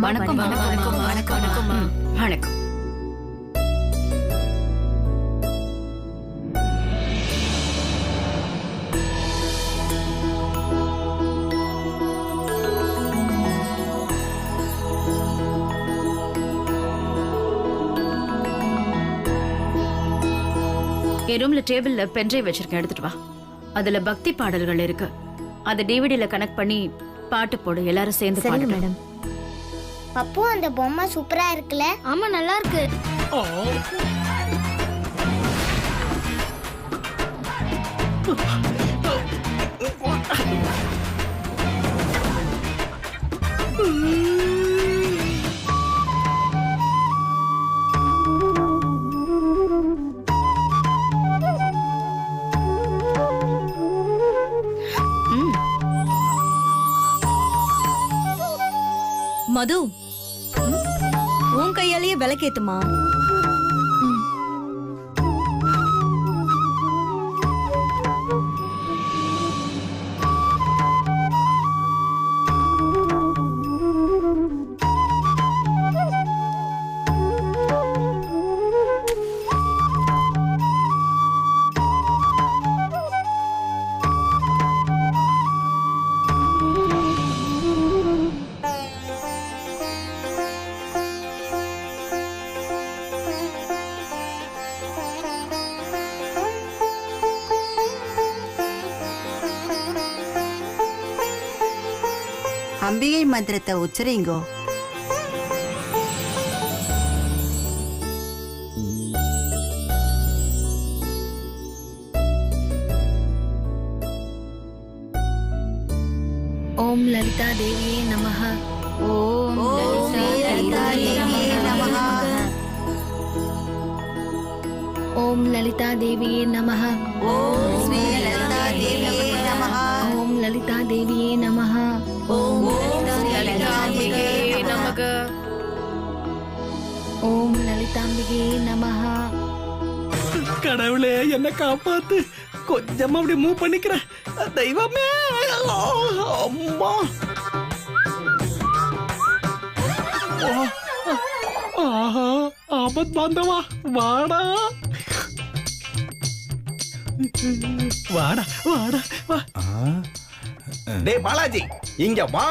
வணக்கம் வணக்கம் வணக்கம் வணக்கம் வணக்கம். என் ரூம்ல டேபிள்ல பென்ட்ரைவ் வச்சிருக்கேன், எடுத்துட்டு வா. அதுல பக்தி பாடல்கள் இருக்கு. அத டிவிடில கனெக்ட் பண்ணி பாட்டு போடு, எல்லாரும் சேர்ந்து பாடுங்க மேடம். பப்பு, அந்த பொம்மை சூப்பரா இருக்குல்ல? ஆமா, நல்லா இருக்கு. மது, உன் கையாலேயே விளக்கேத்துமா. அம்பிகை மந்திரத்தை உச்சரிங்கோ. ஓம் லலிதா தேவியே நமஹ. ஓம் லலிதா தேவியே நமஹ. ஓம் லலிதா தேவியே நமஹ. ஓம் லலிதா தேவியே நமஹ. ஓம் லலிதா தேவியே நமஹ. ஓம் லலிதாம்பிகே நமக. ஓம் லலிதாம்பிகே நமஹ. கடவுளே, என்ன காப்பாத்து. கொஞ்சமா அப்படி மூவ் பண்ணிக்கிறேன். தெய்வமே, அம்மா. ஆஹா, ஆபத் பாந்தவா, வாடா வாடா வாடா வா. டேய் பாலாஜி, இங்க வா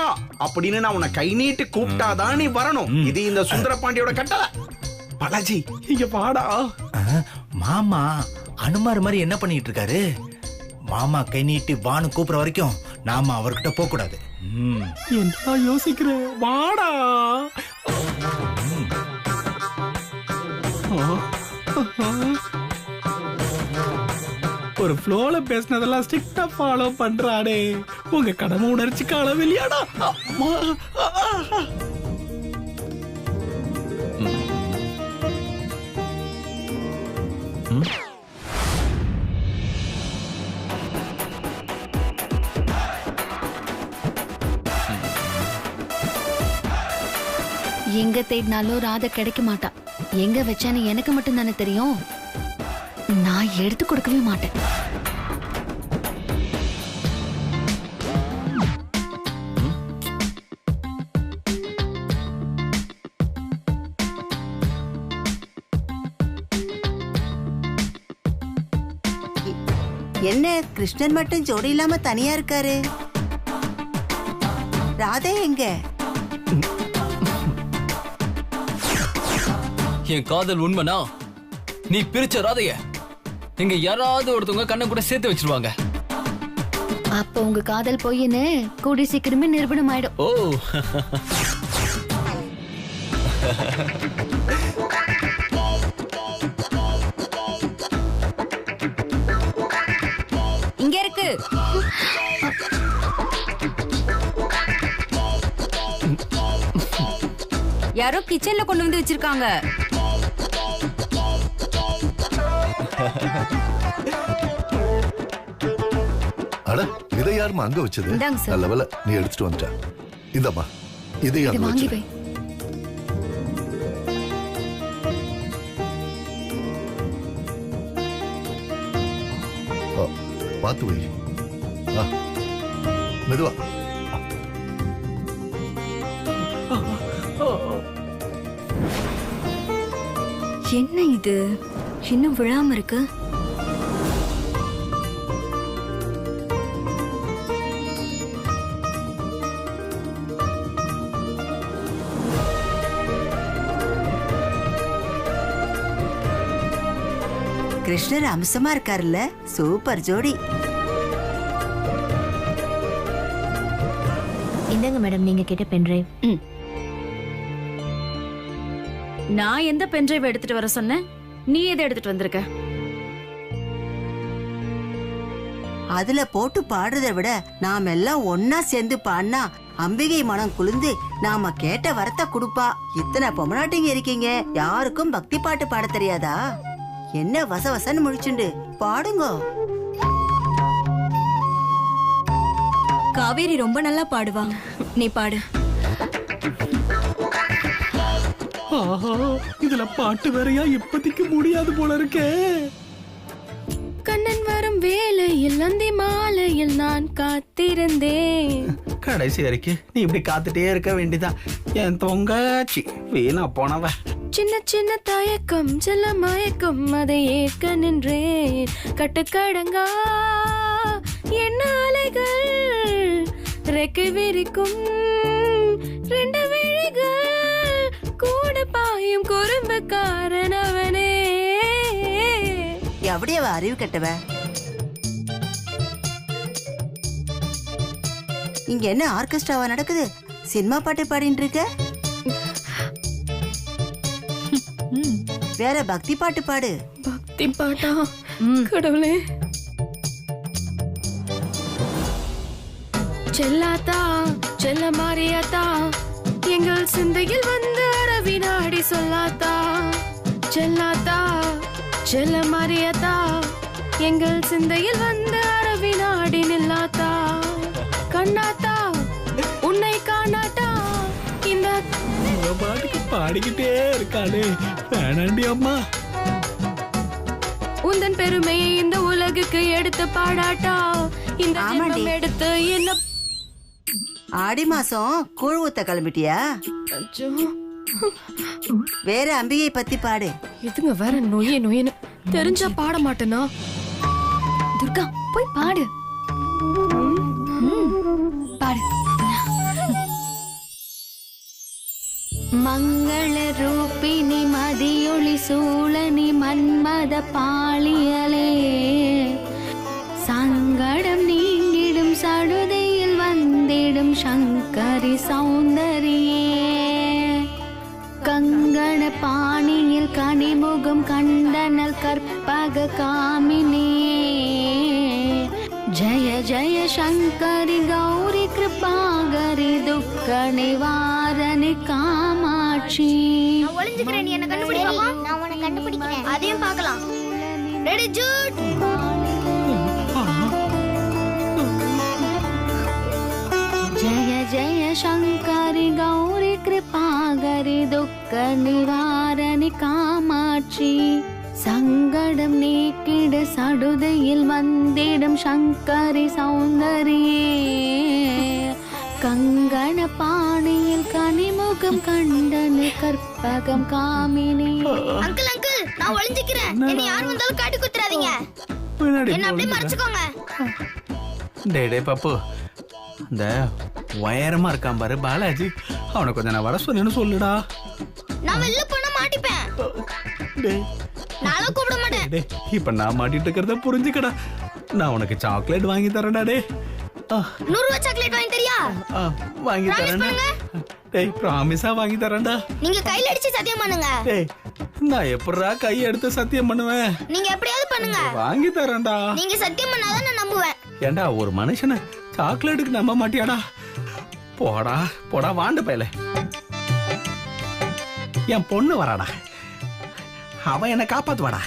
அப்படின்னு நான் உன்னை கை நீட்டி கூப்பிட்டாதான் நீ வரணும். இது இந்த சுந்தர பாண்டியோட கட்டளை. பாலாஜி, இங்க வாடா. மாமா அனுமார் மாதிரி என்ன பண்ணிட்டு இருக்காரு? மாமா கை நீட்டி வான்னு கூப்பிடுற வரைக்கும் நாம அவர்கிட்ட போக கூடாது. என்ன யோசிக்கிறேன்? வாடா. ஒரு ஃப்ளோல பேசினதெல்லாம் ஸ்ட்ரிக்டா ஃபாலோ பண்றானே. உங்க கடமை உணர்ச்சி காலவில்லையாடா. அம்மா, எங்க தேடினாலும் ராதை கிடைக்க மாட்டா. எங்க வச்சான்னு எனக்கு மட்டும் தானே தெரியும். நான் எடுத்து கொடுக்கவே மாட்டேன். என்ன கிருஷ்ணன் மட்டும் ஜோடி இல்லாம தனியா இருக்காரு? ராதே எங்க? என் காதல் உண்மைனா நீ பிரிச்ச ராதைய இங்க யாராவது ஒருத்தவங்க கண்ணை கூட சேர்த்து வச்சிருவாங்க. அப்ப உங்க காதல் பொய்ன்னு கூடி சீக்கிரமே நிரூபணம் ஆயிடும். ஓ, இங்க இருக்கு. யாரோ கிச்சன்ல கொண்டு வந்து வச்சிருக்காங்க. அட, இதை யாருமா அங்க வச்சது? நல்ல வேலை நீ எடுத்துட்டு வந்துட்ட. இந்தம்மா, இதை அங்க வாங்கி வச்சு. வை. பார்த்து வை. மெதுவா. என்ன இது இன்னும் விழாம இருக்கு? கிருஷ்ணர் அம்சமா இருக்காருல்ல, சூப்பர் ஜோடி. இந்தாங்க மேடம் நீங்க கேட்ட பென்ட்ரைவ். நான் எந்த பென்ட்ரைவ் எடுத்துட்டு வர சொன்னேன்? நீ எதை எடுத்துட்டு வந்திருக்க? அதுல போட்டு பாடுறதை விட நாம எல்லாம் ஒன்னா சேர்ந்து பாடினா அம்பிகை மனம் குளிர்ந்து நாம கேட்ட வரத்தை கொடுப்பா. இத்தனை பொம்மநாட்டிங்க இருக்கீங்க, யாருக்கும் பக்தி பாட்டு பாட தெரியாதா? என்ன வசவசன்னு முடிச்சுண்டு பாடுங்க. காவேரி ரொம்ப நல்லா பாடுவா, நீ பாடு. ஆஹா, இதுல பாட்டு வேறையா? இப்போதைக்கு முடியாது போல இருக்கே. கண்ணன் வரும் வேளையில் அந்தி மாலையில் நான் காத்திருந்தேன். கடைசி வரைக்கும் நீ இப்படி காத்துட்டே இருக்க வேண்டியதா என் தொங்காச்சி வீணா போனவ. சின்ன சின்ன தயக்கம் செல்ல மயக்கம் அதை ஏற்க நின்றேன். கட்டுக்கடங்கா என்ன அலைகள் ரெக்கை விரிக்கும் ரெண்டு விழிகள் கூட பாயும் குறும்பு காரணவனே. எப்படி அவ அறிவு கட்டவ? இங்க என்ன ஆர்கெஸ்ட்ராவா நடக்குது? சினிமா பாட்டு பாடிட்டு இருக்க? வேற பக்தி பாட்டு பாடு. பக்தி பாட்டா? கடவுளே. செல்லாத்தா செல்ல மாறியாத்தா எங்கள் சிந்தையில் வந்து அரவினாடி சொல்லாத்தா. செல்லாத்தா செல்ல மாறியாத்தா எங்கள் சிந்தையில் வந்து அரவினாடி நில்லாத்தா. கண்ணாத்தா உன்னை காணாத்தா இந்த பாட்டுக்கு பாடிக்கிட்டே இருக்காளே, வேணாண்டி அம்மா. உந்தன் பெருமையை இந்த உலகுக்கு எடுத்து பாடாட்டா. இந்த ஜென்மம் எடுத்து என்ன. ஆடி மாசம் கூழ் ஊத்த கிளம்பிட்டியா? வேற அம்பிகை பத்தி பாடு. இதுங்க வேற நொய்ய நொய்யன்னு தெரிஞ்சா பாட மாட்டேனா? துர்கா போய் பாடு. பாடு. மங்கள ரூபிணி மதியொளி சூழனி மன்மத பாலியலே சங்கடம் நீங்கிடும் சடுதியில் வந்திடும் சங்கரி சௌந்தரியே. கங்கண பாணியில் கனிமுகம் கண்டனல் கற்பக காமினியே. ஜய ஜய சங்கரி கௌரி கிருபாகரி துக்க நிவாரணி காமாட்சி. நான் ஒளிஞ்சுக்கிறேன், நீ என்ன கண்டுபிடிப்பா? நான் உன்னை கண்டுபிடிக்கிறேன், அதையும் பார்க்கலாம். ரெடி ஜூட். ஜய ஜய சங்கரி கௌரி கிருபாகரி துக்க நிவாரணி காமாட்சி. சங்கடம் நீக்கிட சடுதியில் வந்திடும் சங்கரி சௌந்தரியே. கங்கண பாணியில் கனிமுகம் கண்டனு கற்பகம் காமினி. அங்கிள் அங்கிள், நான் ஒளிஞ்சுக்கிறேன், என்னை யார் வந்தாலும் காட்டி குத்துறாதீங்க. என்ன அப்படியே மறைச்சுக்கோங்க. டேய் டேய் பப்பு, இந்த உயரமா இருக்கான் பாரு பாலாஜி, அவனை கொஞ்சம் நான் வர சொன்னேன்னு சொல்லுடா. நான் வெளில போனா மாட்டிப்பேன். நானும் கூப்பிட மாட்டேன். டேய் இப்ப நான் மாட்டிட்டு இருக்கிறத புரிஞ்சுக்கடா. நான் உனக்கு சாக்லேட் வாங்கி தரேன்டா. டே 100 ரூபாய் சாக்லேட் வாங்கி தரியா? வாங்கி தரேன்டா. டேய் பிராமிஸா வாங்கி தரேன்டா. நீங்க கையில அடிச்சு சத்தியம் பண்ணுங்க. டேய் நான் எப்பறா கை எடுத்து சத்தியம் பண்ணுவேன்? நீங்க எப்படியாவது பண்ணுங்க. வாங்கி தரேன்டா. நீங்க சத்தியம் பண்ணாதான் நான் நம்புவேன். ஏண்டா ஒரு மனுஷனை சாக்லேட்டுக்கு நம்ப மாட்டியாடா? போடா போடா வாண்டு பயலே. என் பொண்ணு வராடா, அவன் என்ன காப்பாத்துவாடா.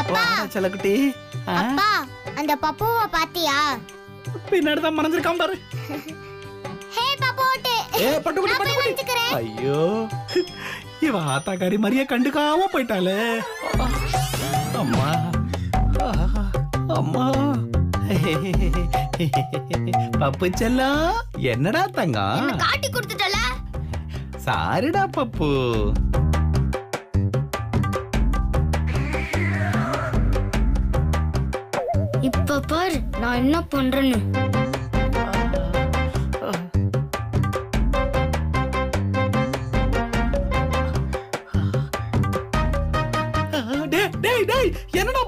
அப்பா செல்லக்குட்டி, அப்பா அந்த பப்புவை பாத்தியா? பின்னாடிதான் மறந்துருக்கான் பாரு. ஹே பப்போட்டே. ஏ பட்டுக்குட்டி பட்டுக்குட்டி. ஐயோ இவ ஆத்தாக்காரி மாதிரியே கண்டுக்காம போயிட்டாளே. அம்மா அம்மா. பப்பு செல்லம், என்னடா தங்கம்? காட்டி கொடுத்துட்டல. சாரிடா பப்பு. இப்ப பாரு நான் என்ன பண்றேன்னு. என்னடா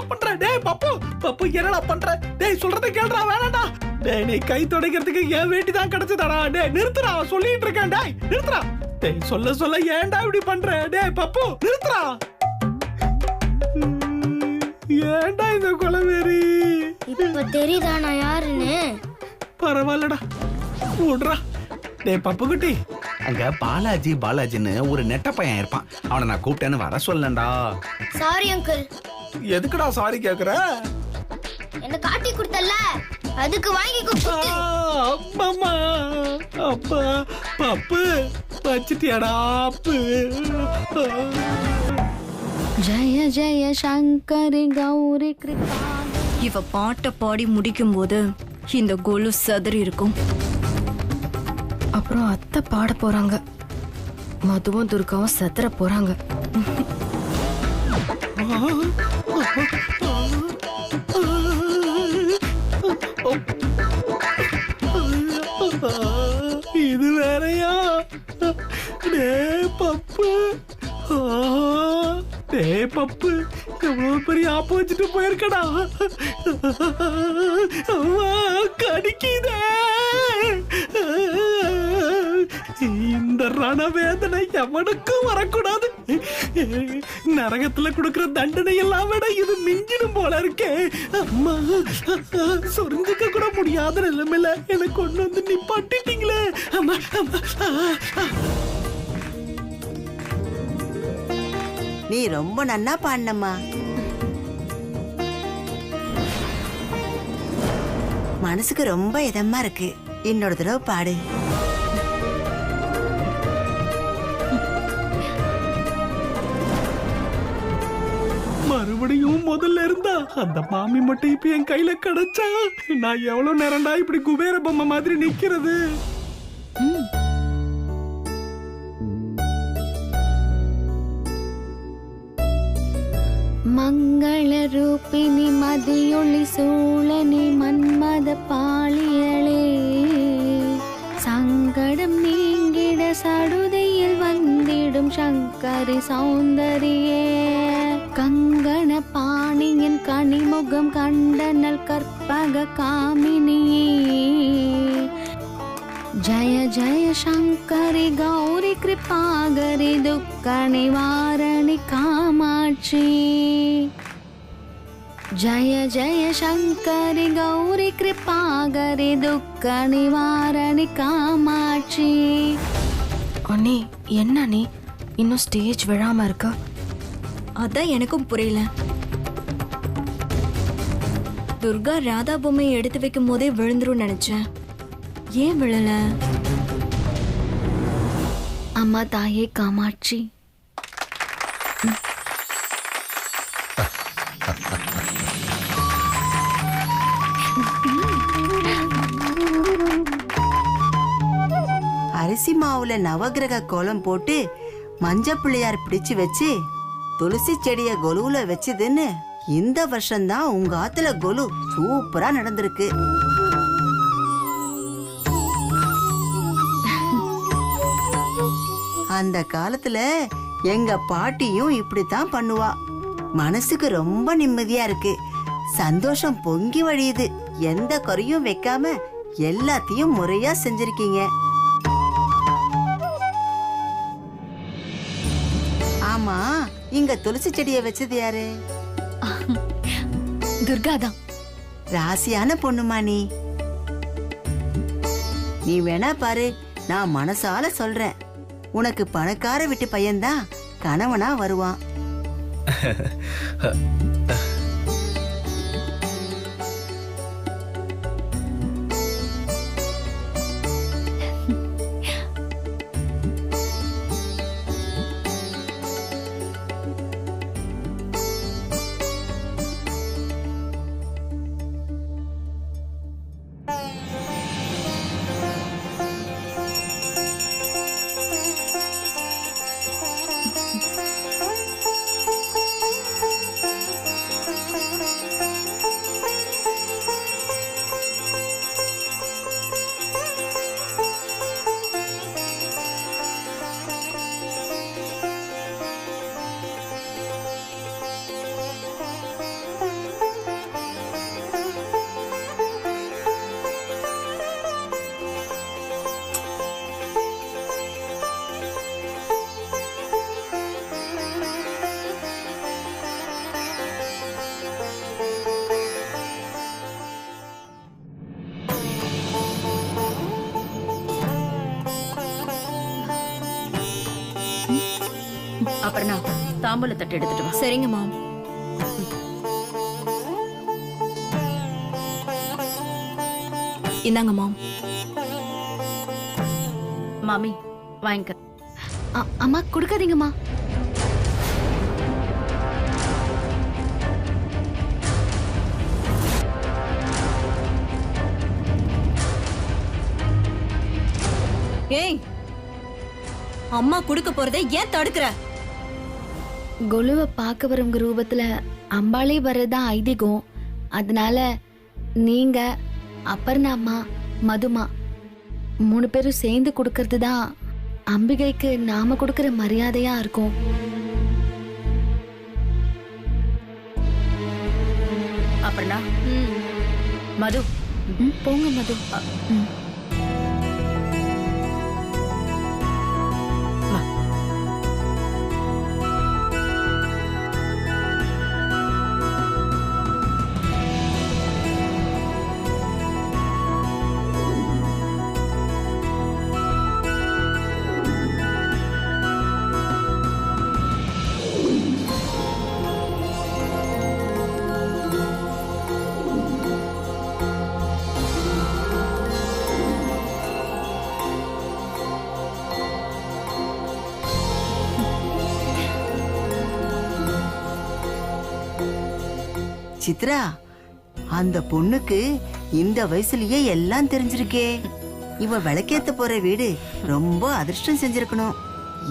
பண்ற டேய் பப்பு பப்பு என்னடா பண்ற? டேய் சொல்றத கேளுடா, வேணாம்டா. டேய் நீ கை துடைக்கிறதுக்கு ஏன் வேட்டி தான் கிடைச்சதாடா? டேய் நிறுத்துடா, சொல்லிட்டு இருக்கேன். டேய் நிறுத்துடா. டேய் சொல்ல ஏன்டா இப்படி பண்ற? டேய் பப்பு நிறுத்துடா. ஏன்டா இந்த கொலவெறி? இப்ப தெரியுதா நான் யாருன்னு? பரவாயில்லடா, விடுறா. டேய் பப்பு குட்டி, அங்க பாலாஜின்னு ஒரு நெட்ட பையன் இருப்பான். அவனை நான் கூப்பிட்டேன்னு வர சொல்லண்டா. Sorry uncle. எதுக்குடா சாரி கேக்குற? என்ன காட்டி கொடுத்தல, அதுக்கு வாங்கி குத்து. அம்மா அப்பா பப்பு வச்சிட்டியாடா? ஜய ஜய சங்கரி கௌரி கிருபா. இவ பாட்டை பாடி முடிக்கும் போது இந்த கொலு சதறி இருக்கும். அப்புறம் அத்தை பாட போறாங்க, மதுவும் துர்காவும் செத்துற போறாங்க. இது வேறையா? டேய் பப்பு, டேய் பப்பு எவ்வளவு பெரிய ஆப்பு வச்சுட்டு போயிருக்கடா. கடிக்குதே. இந்த ரணவேதனை எவனுக்கும் வரக்கூடாது. நரகத்துல கொடுக்கிற தண்டனை எல்லாம் விட இது மிஞ்சிடும் போல இருக்கே. அம்மா, சொரிஞ்சுக்க கூட முடியாத நிலைமையில எனக்கு கொண்டு வந்து நிப்பாட்டிட்டீங்களே. அம்மா நீ ரொம்ப நன்னா பாடினம்மா. மனசுக்கு ரொம்ப இதமா இருக்கு. இன்னொரு தடவை பாடு. மறுபடியும் முதல்ல இருந்தா அந்த மாமி மட்டும் இப்ப என் கையில கிடைச்சா நான் எவ்வளவு நேரம்டா இப்படி குபேர பொம்மை மாதிரி நிக்கிறது? மங்கள ரூபிணி மதியொளி சூழனி மன்மத பாலியளே, சங்கடம் நீங்கிட சடுதியில் வந்திடும் சங்கரி சௌந்தரியே, கங்கண பாணியின் கனிமுகம் கண்டனல் கற்பக காமினியே, ஜய ஜய சங்கரி கௌரி கிருபாகரி துக்க நிவாரணி காமாட்சி, ஜய ஜய சங்கரி கௌரி கிருபாகரி துக்க நிவாரணி காமாட்சி. அண்ணி என்ன நீ இன்னும் ஸ்டேஜ் விழாம இருக்க? அதான் எனக்கும் புரியல. துர்கா ராதா பொம்மையை எடுத்து வைக்கும் போதே விழுந்துரும் நினைச்சேன். ஏன் விழல? அம்மா தாயே காமாட்சி. அரிசி மாவுல நவகிரக கோலம் போட்டு மஞ்ச பிள்ளையார் பிடிச்சு வச்சு துளசி செடிய கொலுவுல வச்சதுன்னு இந்த வருஷம்தான் உங்க ஆத்துல கொலு சூப்பரா நடந்திருக்கு. அந்த காலத்துல எங்க பாட்டியும் இப்படித்தான் பண்ணுவா. மனசுக்கு ரொம்ப நிம்மதியா இருக்கு. சந்தோஷம் பொங்கி வழியுது. எந்த குறையும் வைக்காம எல்லாத்தையும் முறையா செஞ்சிருக்கீங்க. ஆமா, இங்க துளசி செடிய வச்சது யாரு? துர்காதான். ராசியான பொண்ணுமா நீ. நீ வேணா பாரு, நான் மனசால சொல்றேன், உனக்கு பணக்கார வீட்டு பையன்தான் கணவனா வருவான். அப்புறம் நான் தாம்பூல தட்டு எடுத்துட்டு வா. சரிங்க மாம். இந்தாங்க மாம். மாமி வாங்கிக்க. அம்மா கொடுக்காதீங்கம்மா. ஏய், அம்மா குடுக்க போறதை ஏன் தடுக்கிற? கொலுவை பார்க்க வரவங்க ரூபத்துல அம்பாளே வர்றதுதான் ஐதீகம். அதனால நீங்க, அப்பர்ணா அம்மா, மதுமா 3 பேரும் சேர்ந்து கொடுக்கறது தான் அம்பிகைக்கு நாம கொடுக்கற மரியாதையா இருக்கும். அப்புறம்னா மது போங்க மது. சித்ரா, அந்த பொண்ணுக்கு இந்த வயசுலயே எல்லாம் தெரிஞ்சிருக்கே. இவ விளக்கேத்த போற வீடு ரொம்ப அதிர்ஷ்டம் செஞ்சிருக்கணும்.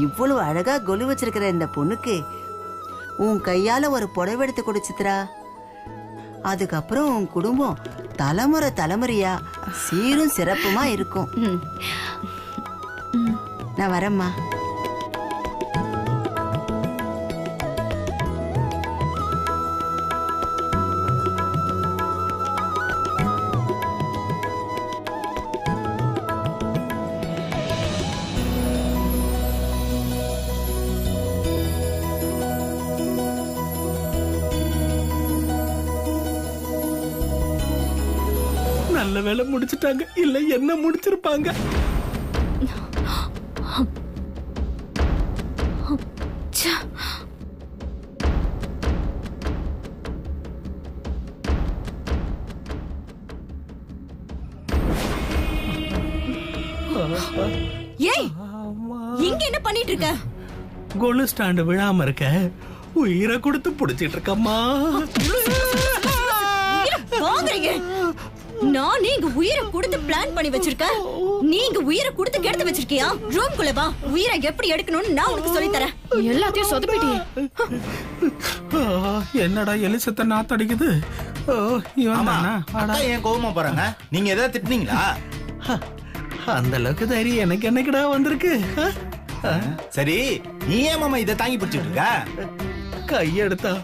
இவ்வளவு அழகா கொலு வச்சிருக்கிற இந்த பொண்ணுக்கு உன் கையால ஒரு புடவை எடுத்து கொடு சித்ரா. அதுக்கப்புறம் உன் குடும்பம் தலைமுறை தலைமுறையா சீரும் சிறப்புமா இருக்கும். நான் வரேம்மா. நல்ல வேலை முடிச்சிட்டாங்க, இல்ல என்ன முடிச்சிருப்பாங்க. ஏய், இங்க என்ன பண்ணிட்டு இருக்க? கொலு ஸ்டாண்ட் விழாம இருக்க உயிரை கொடுத்து புடிச்சிட்டு இருக்கம்மா. வாங்குறீங்க. நான் நீங்க உயிரை கொடுத்து பிளான் பண்ணி வச்சிருக்க. நீங்க உயிரை கொடுத்து கெடுத்து வச்சிருக்கியா? ரூம்குள்ள வா, உயிரை எப்படி எடுக்கணும்னு நான் உனக்கு சொல்லி தரேன். எல்லாத்தையும் சொதப்பிட்டியே. என்னடா எலிசத்தை நாத்தடிக்குது. ஏன் கோவமா போறாங்க? நீங்க ஏதாவது திட்டுனீங்களா? அந்த அளவுக்கு தைரியம் எனக்கு என்னைக்குடா வந்திருக்கு. சரி, நீ ஏன் மாமா இதை தாங்கி பிடிச்சிட்டு இருக்க? கையெடுத்தா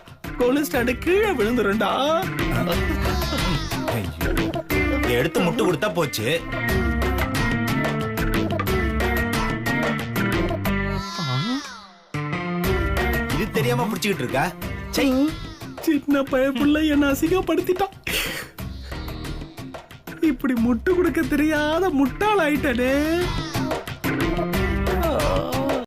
கொலு ஸ்டாண்டு கீழே விழுந்துருண்டா. எடுத்து முட்டு கொடுத்தா போச்சு. இது தெரியாம பிடிச்சுக்கிட்டு இருக்க? சின்ன பயப்புள்ள என்ன அசிங்கப்படுத்திட்டான். இப்படி முட்டு கொடுக்க தெரியாத முட்டாள் ஆயிட்டனே.